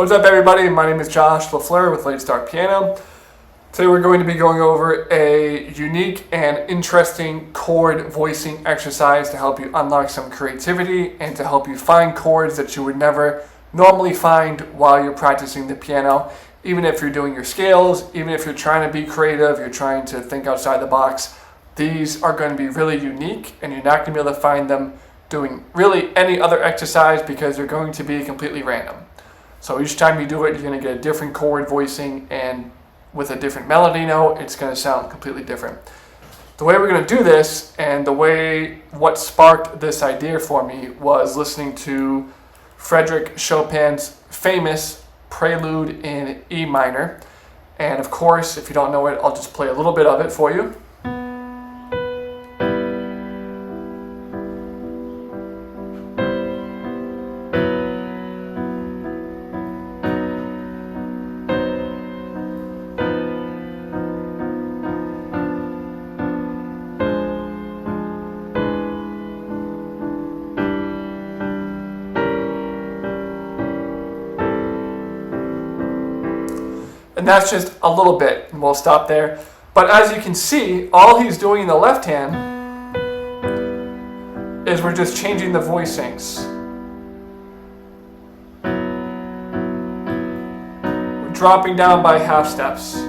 What's up, everybody? My name is Josh LaFleur with Late Start Piano. Today we're going to be going over a unique and interesting chord voicing exercise to help you unlock some creativity and to help you find chords that you would never normally find while you're practicing the piano. Even if you're doing your scales, even if you're trying to be creative, you're trying to think outside the box, these are going to be really unique and you're not going to be able to find them doing really any other exercise because they're going to be completely random. So each time you do it, you're going to get a different chord voicing, and with a different melody note, it's going to sound completely different. The way we're going to do this, and what sparked this idea for me, was listening to Frédéric Chopin's famous Prelude in E minor. And of course, if you don't know it, I'll just play a little bit of it for you. And that's just a little bit, and we'll stop there. But as you can see, all he's doing in the left hand is we're just changing the voicings. We're dropping down by half steps.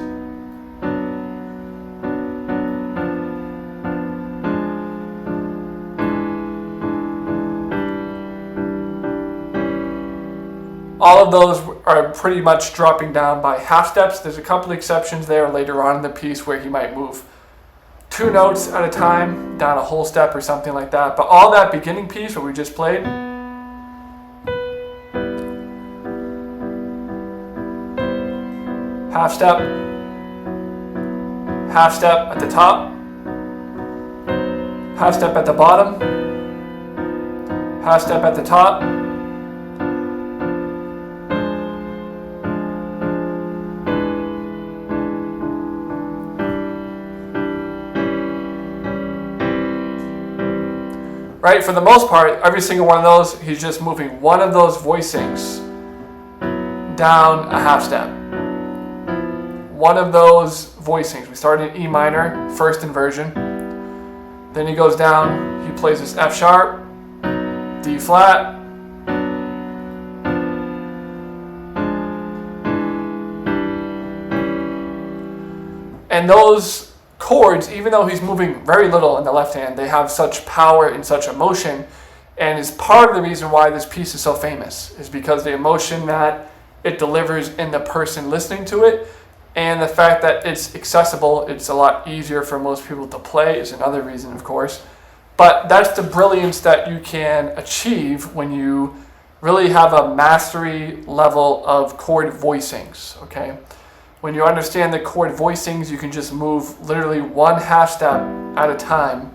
All of those are pretty much dropping down by half steps. There's a couple of exceptions there later on in the piece where he might move 2 notes at a time, down a whole step or something like that. But all that beginning piece what we just played, half step at the top, half step at the bottom, half step at the top, right? For the most part, every single one of those, he's just moving one of those voicings down a half step. One of those voicings. We started in E minor, first inversion. Then he goes down, he plays this F sharp, D flat, and those chords, even though he's moving very little in the left hand, they have such power and such emotion, and is part of the reason why this piece is so famous, is because the emotion that it delivers in the person listening to it, and the fact that it's accessible, it's a lot easier for most people to play is another reason, of course. But that's the brilliance that you can achieve when you really have a mastery level of chord voicings, okay? When you understand the chord voicings, you can just move literally one half step at a time.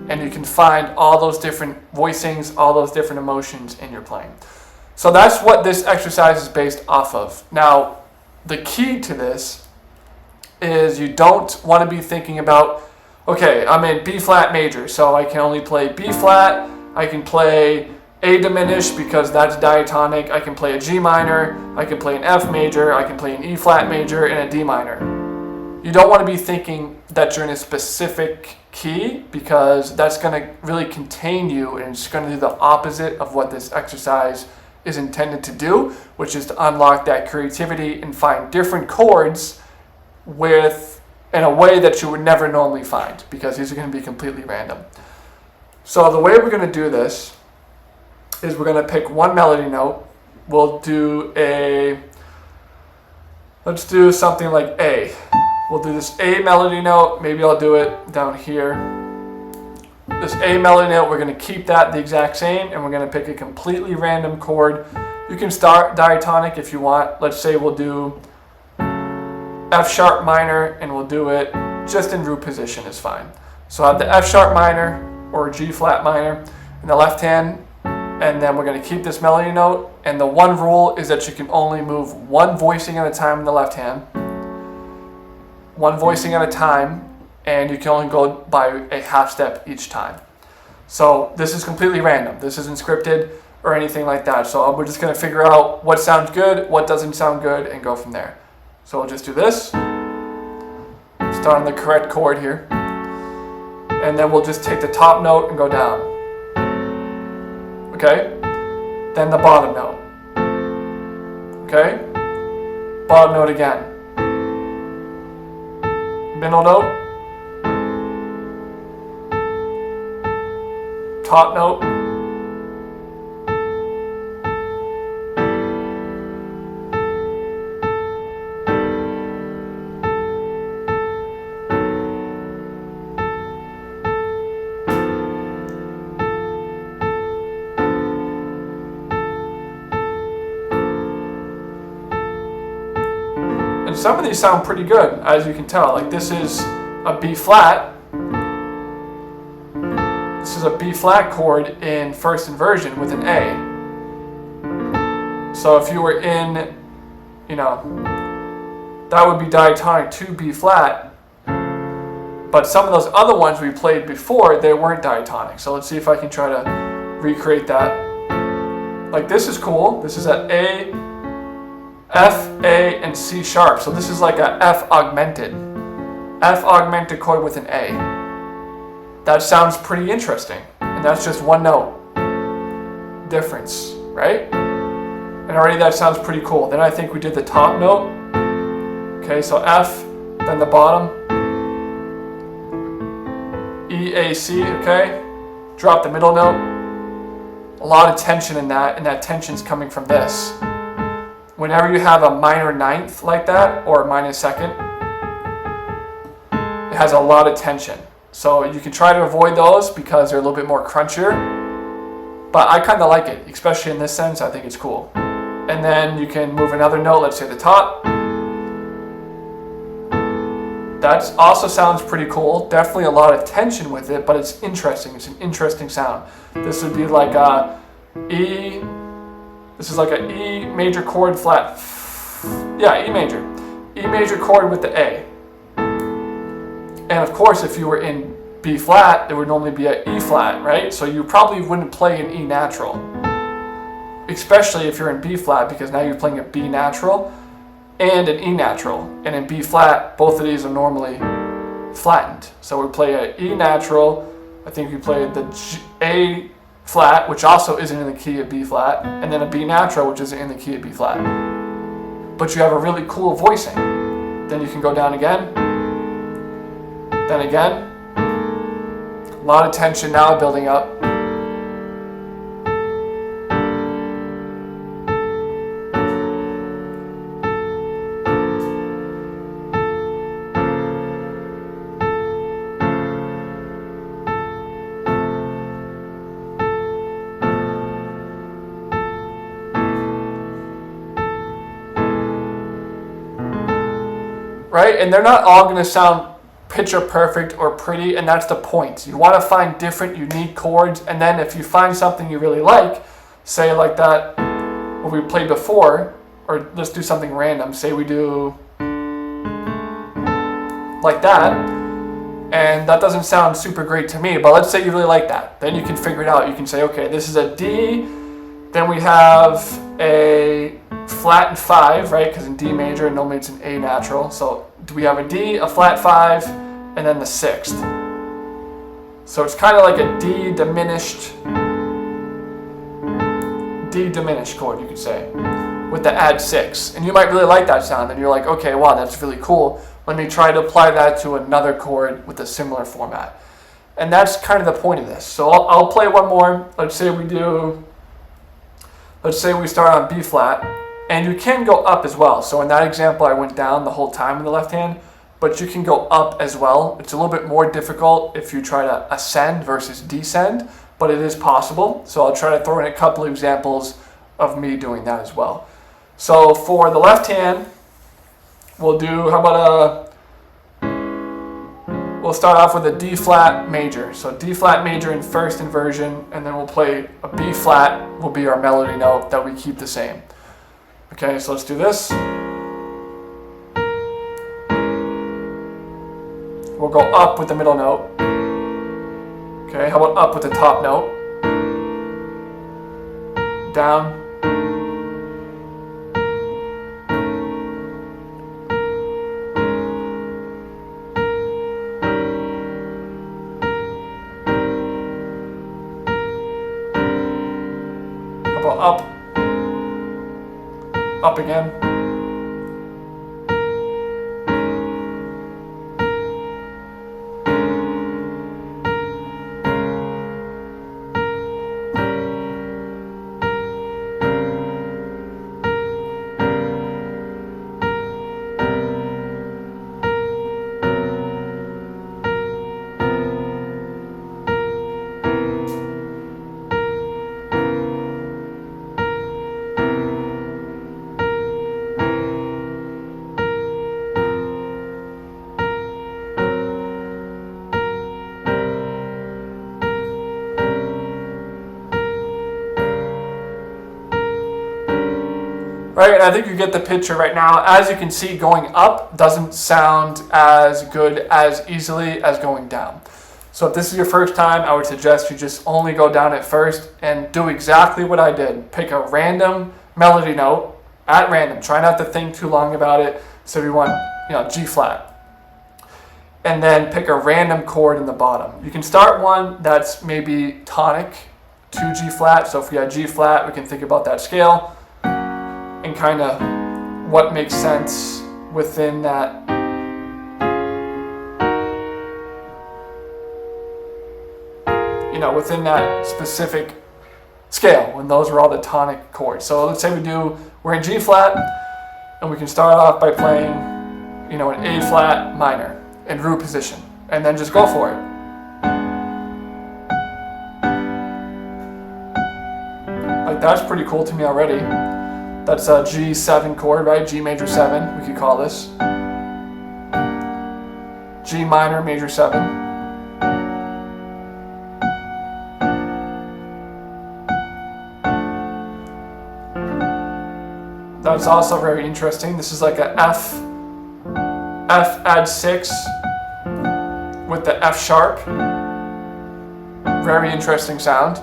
And you can find all those different voicings, all those different emotions in your playing. So that's what this exercise is based off of. Now, the key to this is you don't want to be thinking about, okay, I'm in B flat major, so I can only play B flat. I can play A diminished because that's diatonic. I can play a G minor. I can play an F major. I can play an E flat major and a D minor. You don't want to be thinking that you're in a specific key because that's going to really contain you and it's going to do the opposite of what this exercise is intended to do, which is to unlock that creativity and find different chords in a way that you would never normally find, because these are going to be completely random. So the way we're going to do this is we're going to pick one melody note. Let's do something like A. We'll do this A melody note. Maybe I'll do it down here. This A melody note, we're going to keep that the exact same, and we're going to pick a completely random chord. You can start diatonic if you want. Let's say we'll do F sharp minor, and we'll do it just in root position is fine. So I have the F sharp minor or G flat minor in the left hand, and then we're going to keep this melody note. And the one rule is that you can only move one voicing at a time in the left hand, one voicing at a time, and you can only go by a half step each time. So this is completely random. This isn't scripted or anything like that. So we're just going to figure out what sounds good, what doesn't sound good, and go from there. So we'll just do this. Start on the correct chord here. And then we'll just take the top note and go down. Okay? Then the bottom note. Okay? Bottom note again. Middle note. Top note. And some of these sound pretty good, as you can tell. Like this is a B flat. This is a B flat chord in first inversion with an A. So if you were in, you know, that would be diatonic to B flat. But some of those other ones we played before, they weren't diatonic. So let's see if I can try to recreate that. Like this is cool. This is an A, F, A, and C sharp. So this is like a F augmented chord with an A. That sounds pretty interesting. And that's just one note difference, right? And already that sounds pretty cool. Then I think we did the top note. Okay, so F, then the bottom. E, A, C, okay? Drop the middle note. A lot of tension in that, and that tension's coming from this. Whenever you have a minor ninth like that, or a minor second, it has a lot of tension. So you can try to avoid those because they're a little bit more crunchier. But I kind of like it, especially in this sense. I think it's cool. And then you can move another note, let's say the top. That also sounds pretty cool. Definitely a lot of tension with it, but it's interesting. It's an interesting sound. This would be like a E. This is like an E major chord flat. Yeah, E major. E major chord with the A. And of course, if you were in B flat, it would normally be an E flat, right? So you probably wouldn't play an E natural. Especially if you're in B flat, because now you're playing a B natural and an E natural. And in B flat, both of these are normally flattened. So we play an E natural. I think we play the A flat, which also isn't in the key of B flat, and then a B natural, which isn't in the key of B flat. But you have a really cool voicing. Then you can go down again. Then again. A lot of tension now building up. Right? And they're not all going to sound picture perfect or pretty, and that's the point. You want to find different, unique chords, and then if you find something you really like, say like that, what we played before, or let's do something random. Say we do like that, and that doesn't sound super great to me, but let's say you really like that. Then you can figure it out. You can say, okay, this is a D, then we have a flat and 5, right? Because in D major, normally it's an A natural. So we have a D, a flat 5, and then the 6th. So it's kind of like a D diminished chord, you could say, with the add 6. And you might really like that sound, and you're like, okay, wow, that's really cool. Let me try to apply that to another chord with a similar format. And that's kind of the point of this. So I'll play one more. Let's say we start on B flat. And you can go up as well. So in that example, I went down the whole time in the left hand, but you can go up as well. It's a little bit more difficult if you try to ascend versus descend, but it is possible. So I'll try to throw in a couple of examples of me doing that as well. So for the left hand, we'll do, we'll start off with a D flat major. So D flat major in first inversion, and then we'll play a B flat will be our melody note that we keep the same. Okay, so let's do this. We'll go up with the middle note. Okay, how about up with the top note? Down. How about up? Up again. Right, and I think you get the picture right now. As you can see, going up doesn't sound as good as easily as going down. So if this is your first time, I would suggest you just only go down at first and do exactly what I did. Pick a random melody note at random. Try not to think too long about it. So we want, G flat. And then pick a random chord in the bottom. You can start one that's maybe tonic to G flat. So if we had G flat, we can think about that scale and kind of what makes sense within that. Within that specific scale, when those are all the tonic chords. So let's say we're in G flat, and we can start off by playing, an A flat minor in root position, and then just go for it. Like, that's pretty cool to me already. That's a G7 chord, right? G major 7, we could call this. G minor major 7. That's also very interesting. This is like a F add 6 with the F sharp. Very interesting sound.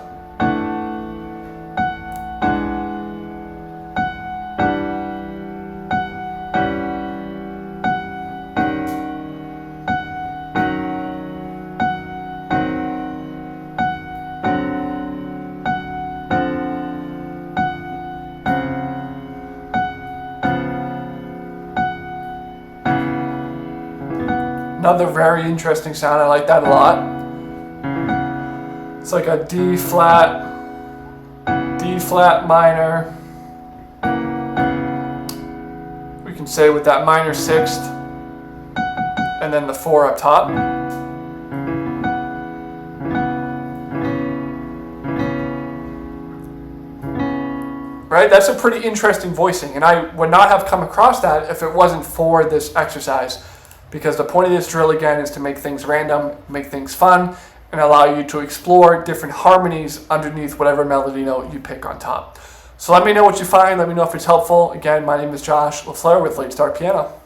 Another very interesting sound. I like that a lot. It's like a D flat minor. We can say with that minor 6th and then the 4 up top. Right? That's a pretty interesting voicing, and I would not have come across that if it wasn't for this exercise. Because the point of this drill, again, is to make things random, make things fun, and allow you to explore different harmonies underneath whatever melody note you pick on top. So let me know what you find. Let me know if it's helpful. Again, my name is Josh LaFleur with Late Start Piano.